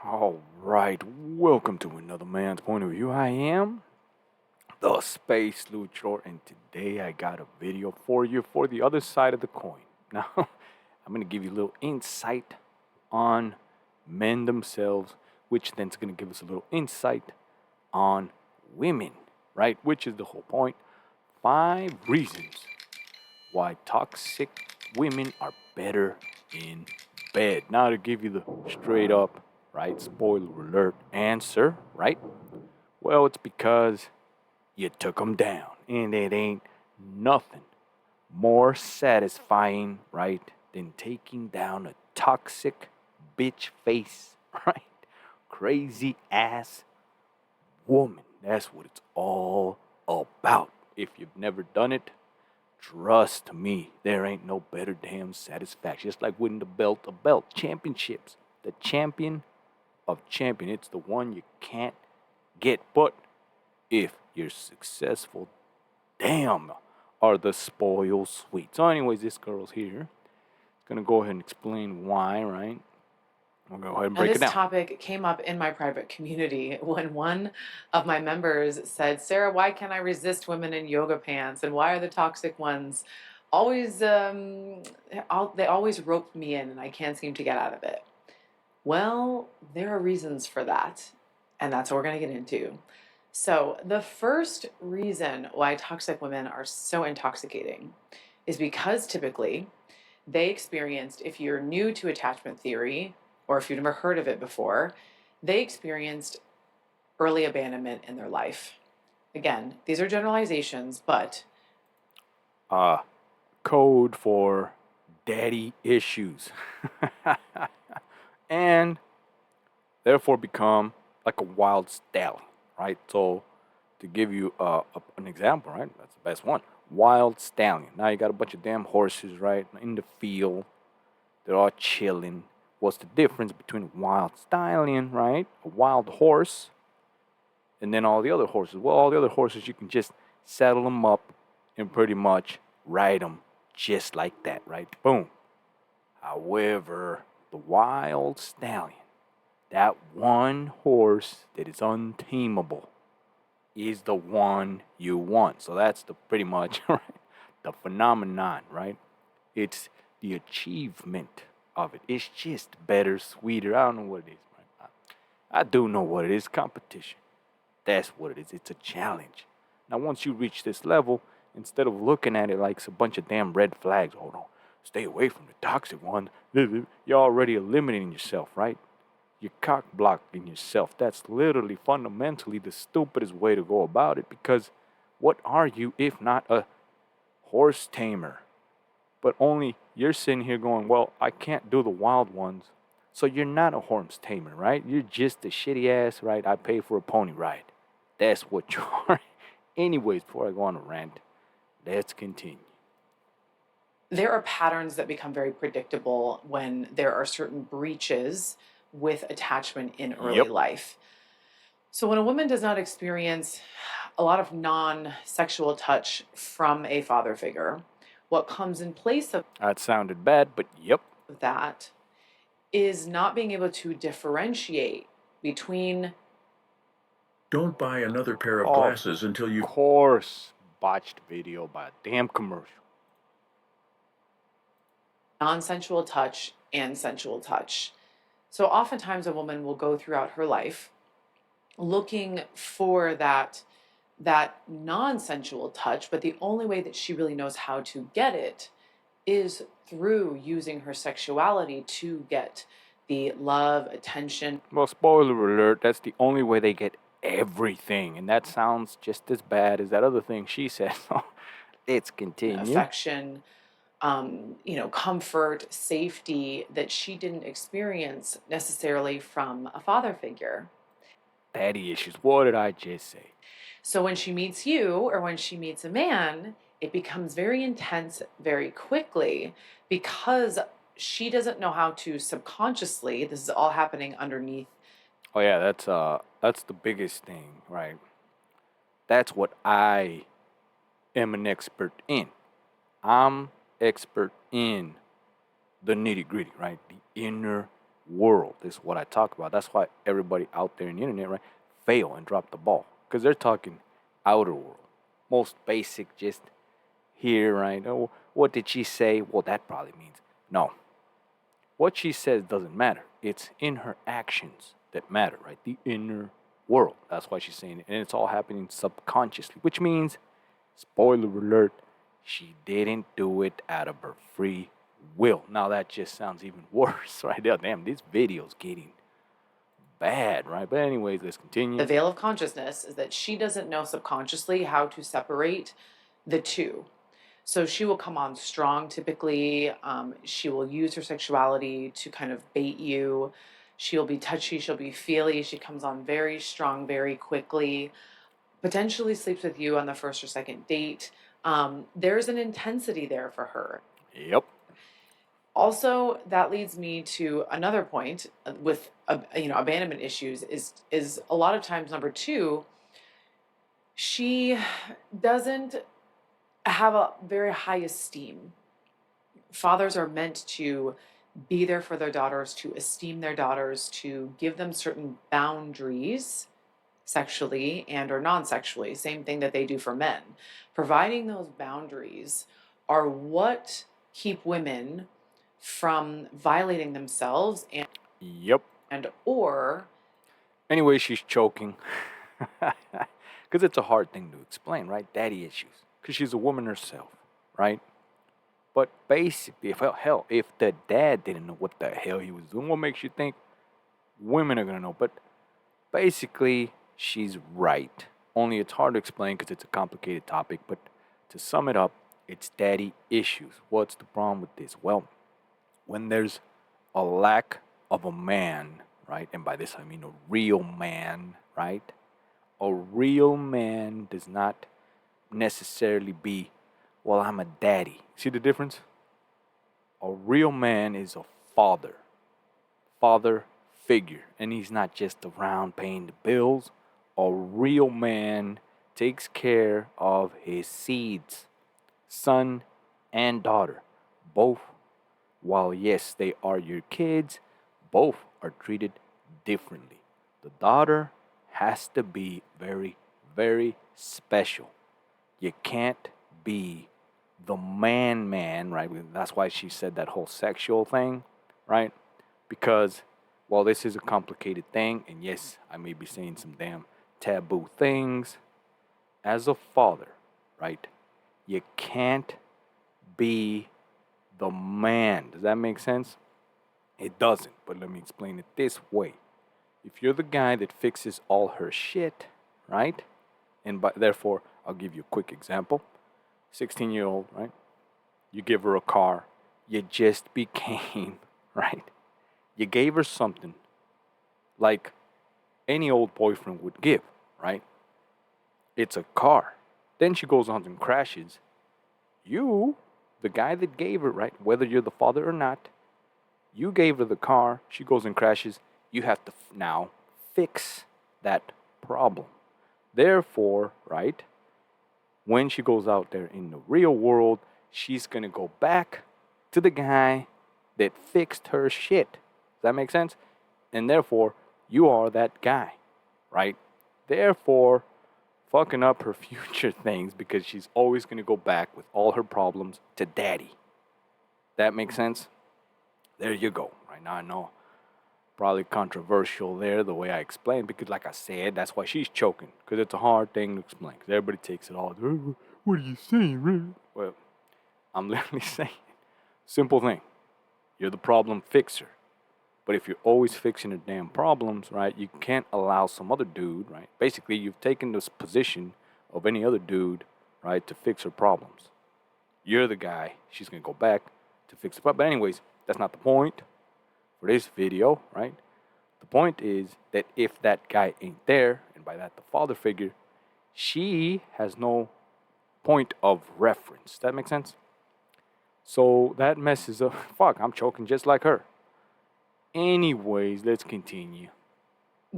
All right, welcome to another man's point of view. I am the Space Luchor, and today I got a video for you for the other side of the coin. Now, I'm going to give you a little insight on men themselves, which then is going to give us a little insight on women, right? Which is the whole point. 5 reasons why toxic women are better in bed. Now, to give you the straight up, right, spoiler alert answer, right? Well, it's because you took them down, and it ain't nothing more satisfying, right, than taking down a toxic bitch face, right? Crazy ass woman. That's what it's all about. If you've never done it, trust me, there ain't no better damn satisfaction. Just like winning a belt, championships. The champion of champion. It's the one you can't get. But if you're successful, damn, are the spoils sweet. So, anyways, this girl's here. Gonna go ahead and explain why, right? We'll go ahead and Now, break it this down. topic came up in my private community when one of my members said, Sarah, why can't I resist women in yoga pants? And why are the toxic ones always, they always rope me in and I can't seem to get out of it? Well, there are reasons for that. And that's what we're going to get into. So, the first reason why toxic women are so intoxicating is because typically they experienced, if you're new to attachment theory, or if you've never heard of it before, they experienced early abandonment in their life. Again, these are generalizations, but Uh, Code for daddy issues. And therefore become like a wild stallion, right? So, to give you an example, right? That's the best one. Wild stallion. Now you got a bunch of damn horses, right, in the field. They're all chilling. What's the difference between a wild stallion, right, a wild horse, and then all the other horses? Well, all the other horses you can just saddle them up and pretty much ride them just like that, right? Boom. However, the wild stallion, that one horse that is untamable, is the one you want. So that's the pretty much right, the phenomenon, right? It's the achievement of it. It's just better, sweeter. I don't know what it is, right? I do know what it is. Competition. That's what it is. It's a challenge. Now, once you reach this level, instead of looking at it like it's a bunch of damn red flags, hold on, stay away from the toxic one. You're already eliminating yourself, right? You're cock blocking yourself. That's literally fundamentally the stupidest way to go about it, because what are you if not a horse tamer? But only you're sitting here going, well, I can't do the wild ones. So you're not a horse tamer, right? You're just a shitty ass, right? I pay for a pony ride. That's what you are. Anyways, before I go on a rant, let's continue. there are patterns that become very predictable when there are certain breaches with attachment in early Yep. life. So, when a woman does not experience a lot of non sexual touch from a father figure, what comes in place of That sounded bad, but yep. that is not being able to differentiate between Don't buy another pair of Of glasses until you course, botched video by a damn commercial. non sensual touch and sensual touch. So, oftentimes, a woman will go throughout her life looking for that non-sensual touch, but the only way that she really knows how to get it is through using her sexuality to get the love, attention, Well, spoiler alert, that's the only way they get everything. And that sounds just as bad as that other thing she said. So let's continue. affection, comfort, safety that she didn't experience necessarily from a father figure. Daddy issues. What did I just say? So when she meets you or when she meets a man, it becomes very intense very quickly because she doesn't know how to subconsciously, this is all happening underneath. Oh yeah, that's the biggest thing, right? That's what I am an expert in. I'm expert in the nitty gritty, right? The inner world is what I talk about. That's why everybody out there in the internet, right, fail and drop the ball because they're talking outer world, most basic, just here, right? Oh, what did she say? Well, that probably means no. What she says doesn't matter. It's in her actions that matter, right? The inner world. That's why she's saying it, and it's all happening subconsciously, which means, spoiler alert, she didn't do it out of her free will. Now that just sounds even worse, right? Damn, this video's getting bad, right? But anyways, let's The continue. veil of consciousness is that she doesn't know subconsciously how to separate the two. So she will come on strong typically. She will use her sexuality to kind of bait you. She'll be touchy, she'll be feely. She comes on very strong, very quickly, potentially sleeps with you on the first or second date. There's an intensity there for her. Yep. Also, that leads me to another point with abandonment issues is a lot of times number two, she doesn't have a very high esteem. Fathers are meant to be there for their daughters, to esteem their daughters, to give them certain boundaries sexually and or non-sexually, same thing that they do for men. Providing those boundaries are what keep women from violating themselves Yep. and or Anyway, she's choking. Because it's a hard thing to explain, right? Daddy issues. Because she's a woman herself, right? But basically, if the dad didn't know what the hell he was doing, what makes you think women are going to know? But basically, she's right. Only it's hard to explain because it's a complicated topic. But to sum it up, it's daddy issues. What's the problem with this? Well, when there's a lack of a man, right? And by this I mean a real man, right? A real man does not necessarily be, well, I'm a daddy. See the difference? A real man is a father figure. And he's not just around paying the bills. A real man takes care of his seeds, son and daughter, both. While yes, they are your kids, both are treated differently. The daughter has to be very, very special. You can't be the man, right? That's why she said that whole sexual thing, right? Because, well, this is a complicated thing, and yes, I may be saying some damn taboo things. As a father, right? You can't be the man. Does that make sense? It doesn't, but let me explain it this way. If you're the guy that fixes all her shit, right? And therefore, I'll give you a quick example. 16-year-old, right? You give her a car. You just became, right? You gave her something like any old boyfriend would give, right? It's a car. Then she goes on and crashes. You, the guy that gave her, right? Whether you're the father or not, you gave her the car. She goes and crashes. You have to now fix that problem. Therefore, right? When she goes out there in the real world, she's going to go back to the guy that fixed her shit. Does that make sense? And therefore, you are that guy, right? Therefore, fucking up her future things because she's always going to go back with all her problems to daddy. That makes sense? There you go. Right now, I know probably controversial there the way I explained because, like I said, that's why she's choking because it's a hard thing to explain because everybody takes it all. What are you saying, man? Well, I'm literally saying simple thing. You're the problem fixer. But if you're always fixing the damn problems, right, you can't allow some other dude, right? Basically, you've taken this position of any other dude, right, to fix her problems. You're the guy. She's going to go back to fix the problem. But anyways, that's not the point for this video, right? The point is that if that guy ain't there, and by that the father figure, she has no point of reference. That makes sense? So that messes up. Fuck, I'm choking just like her. Anyways, let's continue.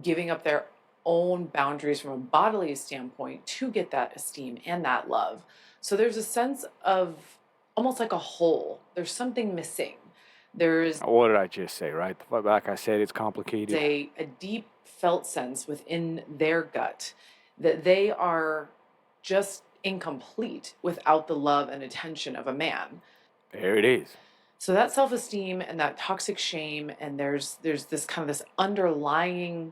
giving up their own boundaries from a bodily standpoint to get that esteem and that love. So there's a sense of almost like a hole. There's something missing. There's What did I just say, right? Like I said, it's complicated. a deep felt sense within their gut that they are just incomplete without the love and attention of a man. There it is. So that self-esteem and that toxic shame, and there's this kind of this underlying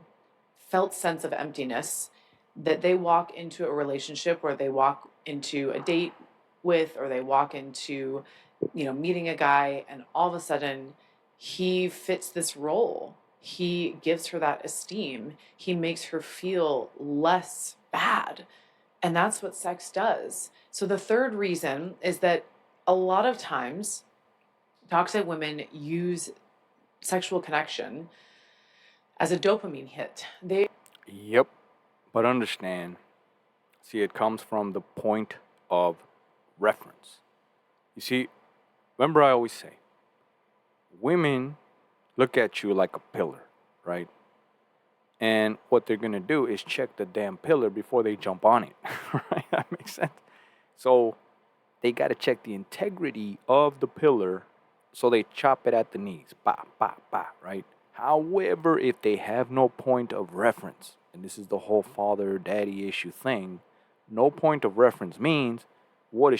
felt sense of emptiness that they walk into a relationship, or they walk into a date with, or they walk into, meeting a guy, and all of a sudden he fits this role. He gives her that esteem. He makes her feel less bad. And that's what sex does. So the third reason is that a lot of times toxic women use sexual connection as a dopamine hit. Yep. But understand, see, it comes from the point of reference. You see, remember I always say, women look at you like a pillar, right? And what they're gonna do is check the damn pillar before they jump on it, right? That makes sense. So they gotta check the integrity of the pillar, so they chop it at the knees, bah, bah, bah, right? However, if they have no point of reference, and this is the whole father daddy issue thing, no point of reference means what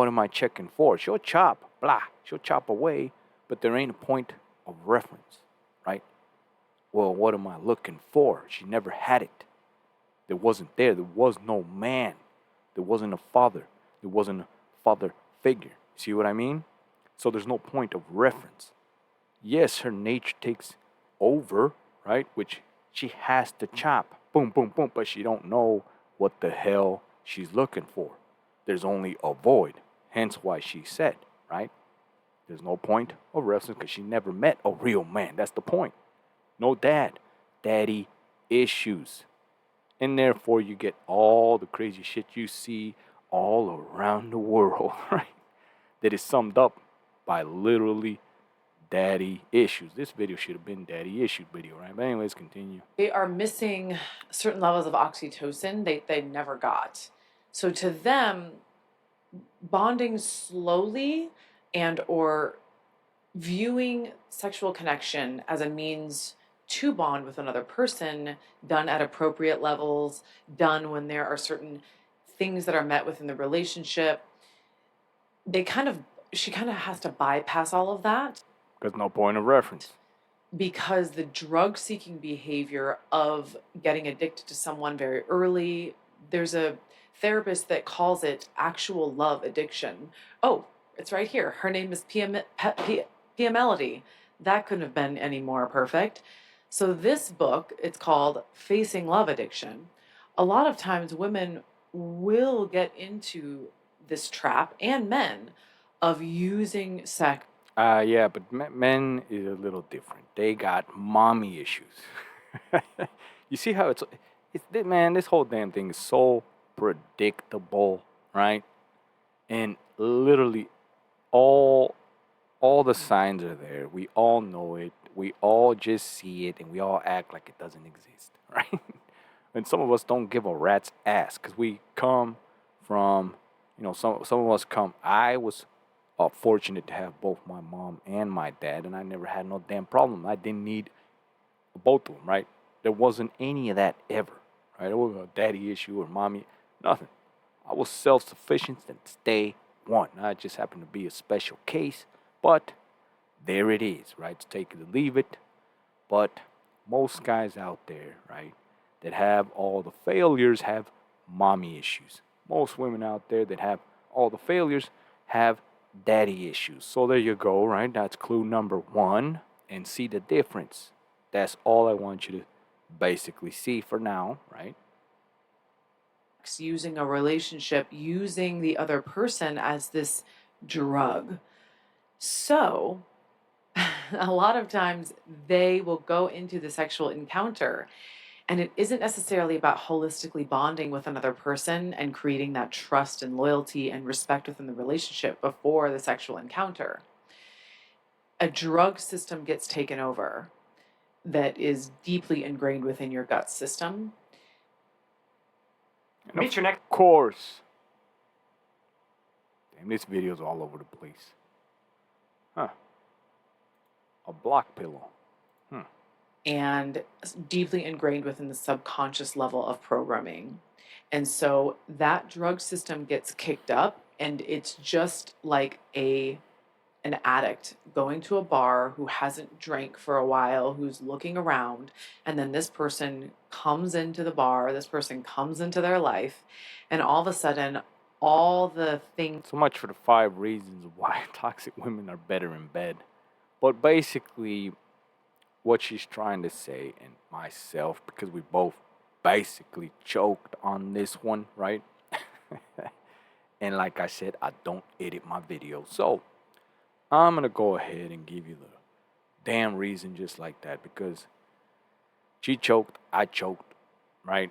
am I checking for? She'll chop, blah, she'll chop away, but there ain't a point of reference, right? Well, what am I looking for? She never had it. There wasn't there. There was no man. There wasn't a father. There wasn't a father figure. See what I mean? So there's no point of reference. Yes, her nature takes over, right? Which she has to chop. Boom, boom, boom. But she don't know what the hell she's looking for. There's only a void. Hence why she said, right? There's no point of reference because she never met a real man. That's the point. No dad. Daddy issues. And therefore you get all the crazy shit you see all around the world, right? That is summed up by literally daddy issues. This video should have been daddy issue video, right? But anyways, continue. They are missing certain levels of oxytocin they never got. So to them, bonding slowly and or viewing sexual connection as a means to bond with another person, done at appropriate levels, done when there are certain things that are met within the relationship, she kind of has to bypass all of that. There's no point of reference. Because the drug seeking behavior of getting addicted to someone very early, there's a therapist that calls it actual love addiction. Oh, it's right here. Her name is Pia Melody. That couldn't have been any more perfect. So this book, it's called Facing Love Addiction. A lot of times women will get into this trap, and men, of using sex. Yeah, but men is a little different. They got mommy issues. You see how man, this whole damn thing is so predictable, right? And literally all the signs are there. We all know it. We all just see it, and we all act like it doesn't exist, right? And some of us don't give a rat's ass because we come from, some of us come. I was fortunate to have both my mom and my dad, and I never had no damn problem. I didn't need both of them, right? There wasn't any of that ever, right? It wasn't a daddy issue or mommy, nothing. I was self-sufficient since day one. I just happened to be a special case, but there it is, right? It's take it or leave it. But most guys out there, right, that have all the failures have mommy issues. Most women out there that have all the failures have daddy issues. So there you go, right? That's clue number one. And see the difference. That's all I want you to basically see for now, right? Using a relationship, using the other person as this drug. So a lot of times they will go into the sexual encounter, and it isn't necessarily about holistically bonding with another person and creating that trust and loyalty and respect within the relationship before the sexual encounter. A drug system gets taken over that is deeply ingrained within your gut system. Meet your next course. Damn, this video's all over the place. Huh. A block pillow. and deeply ingrained within the subconscious level of programming. And so that drug system gets kicked up, and it's just like an addict going to a bar who hasn't drank for a while, who's looking around, and then this person comes into the bar, this person comes into their life, and all of a sudden, all the things. So much for the 5 reasons why toxic women are better in bed. But basically, what she's trying to say, and myself, because we both basically choked on this one, right? And like I said, I don't edit my videos. So I'm gonna go ahead and give you the damn reason just like that, because she choked, I choked, right?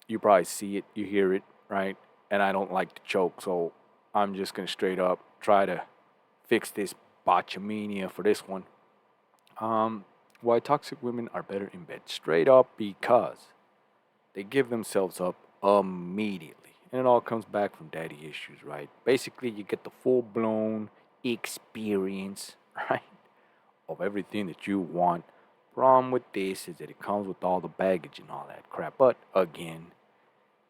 You probably see it, you hear it, right? And I don't like to choke, so I'm just gonna straight up try to fix this botchamania for this one. Why toxic women are better in bed. Straight up because they give themselves up immediately. And it all comes back from daddy issues, right? Basically, you get the full blown experience, right? Of everything that you want. Problem with this is that it comes with all the baggage and all that crap. But again,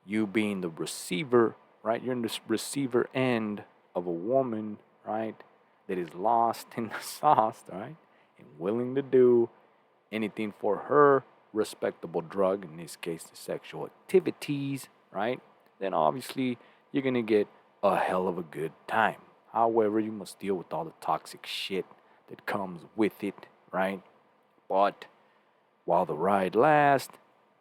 you being the receiver, right? You're in the receiver end of a woman, right? That is lost in the sauce, right? And willing to do anything for her respectable drug, in this case, the sexual activities, right? Then obviously you're gonna get a hell of a good time. However, you must deal with all the toxic shit that comes with it, right? But while the ride lasts,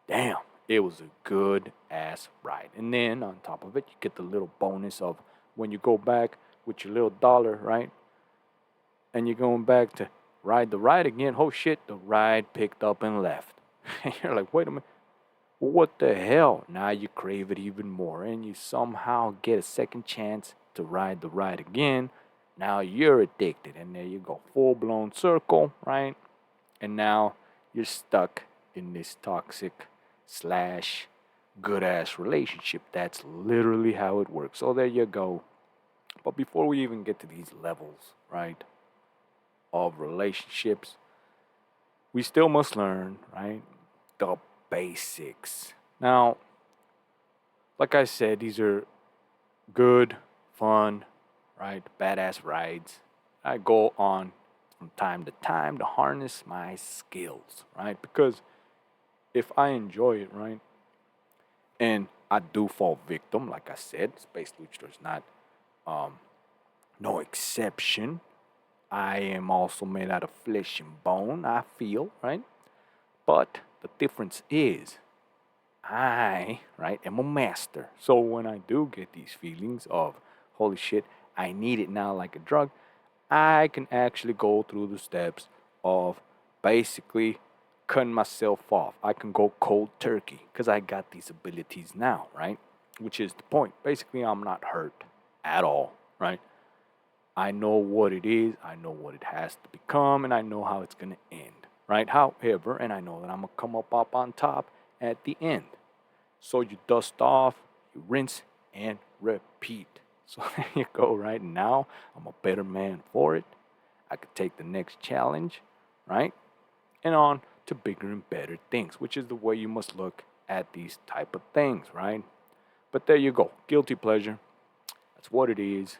damn, it was a good ass ride. And then on top of it, you get the little bonus of when you go back with your little dollar, right? And you're going back to ride the ride again. Oh shit, the ride picked up and left. And you're like, wait a minute, what the hell? Now you crave it even more, and you somehow get a second chance to ride the ride again. Now you're addicted, and there you go, full blown circle, right? And now you're stuck in this toxic slash good ass relationship. That's literally how it works. So there you go. But before we even get to these levels, right, of relationships, we still must learn, right, the basics. Now, like I said, these are good, fun, right, badass rides. I go on from time to time to harness my skills, right? Because if I enjoy it, right, and I do fall victim, like I said, Space Luchador is not no exception. I am also made out of flesh and bone, I feel, right? But the difference is I, right, am a master. So when I do get these feelings of, holy shit, I need it now like a drug, I can actually go through the steps of basically cutting myself off. I can go cold turkey because I got these abilities now, right? Which is the point. Basically, I'm not hurt at all, right? I know what it is, I know what it has to become, and I know how it's going to end, right? However, and I know that I'm going to come up on top at the end. So you dust off, you rinse, and repeat. So there you go, right? Now I'm a better man for it. I could take the next challenge, right? And on to bigger and better things, which is the way you must look at these type of things, right? But there you go, guilty pleasure. That's what it is.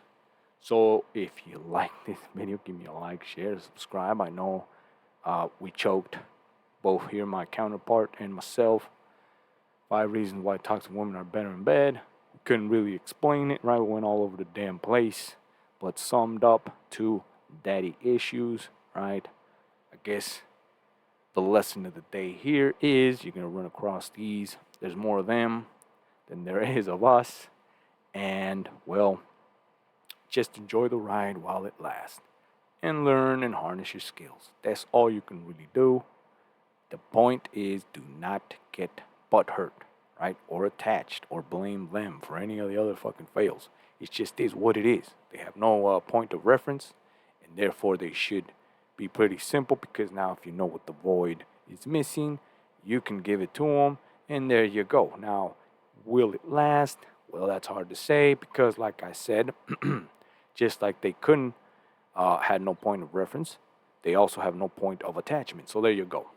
So if you like this video, give me a like, share, subscribe. I know we choked, both here, my counterpart and myself. 5 reasons why toxic women are better in bed. We couldn't really explain it, right? We went all over the damn place, but summed up to daddy issues, right? I guess the lesson of the day here is you're gonna run across these. There's more of them than there is of us, and well, just enjoy the ride while it lasts and learn and harness your skills. That's all you can really do. The point is, do not get butt hurt, right? Or attached, or blame them for any of the other fucking fails. It just is what it is. They have no point of reference, and therefore they should be pretty simple, because now if you know what the void is missing, you can give it to them, and there you go. Now, will it last? Well, that's hard to say, because like I said, just like they couldn't, had no point of reference, they also have no point of attachment. So there you go.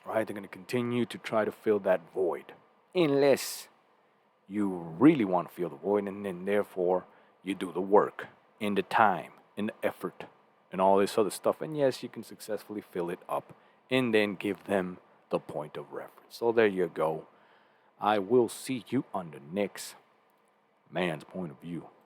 Right? They're going to continue to try to fill that void. Unless you really want to fill the void, and then therefore you do the work, in the time, in the effort, and all this other stuff. And yes, you can successfully fill it up and then give them the point of reference. So there you go. I will see you on the next man's point of view.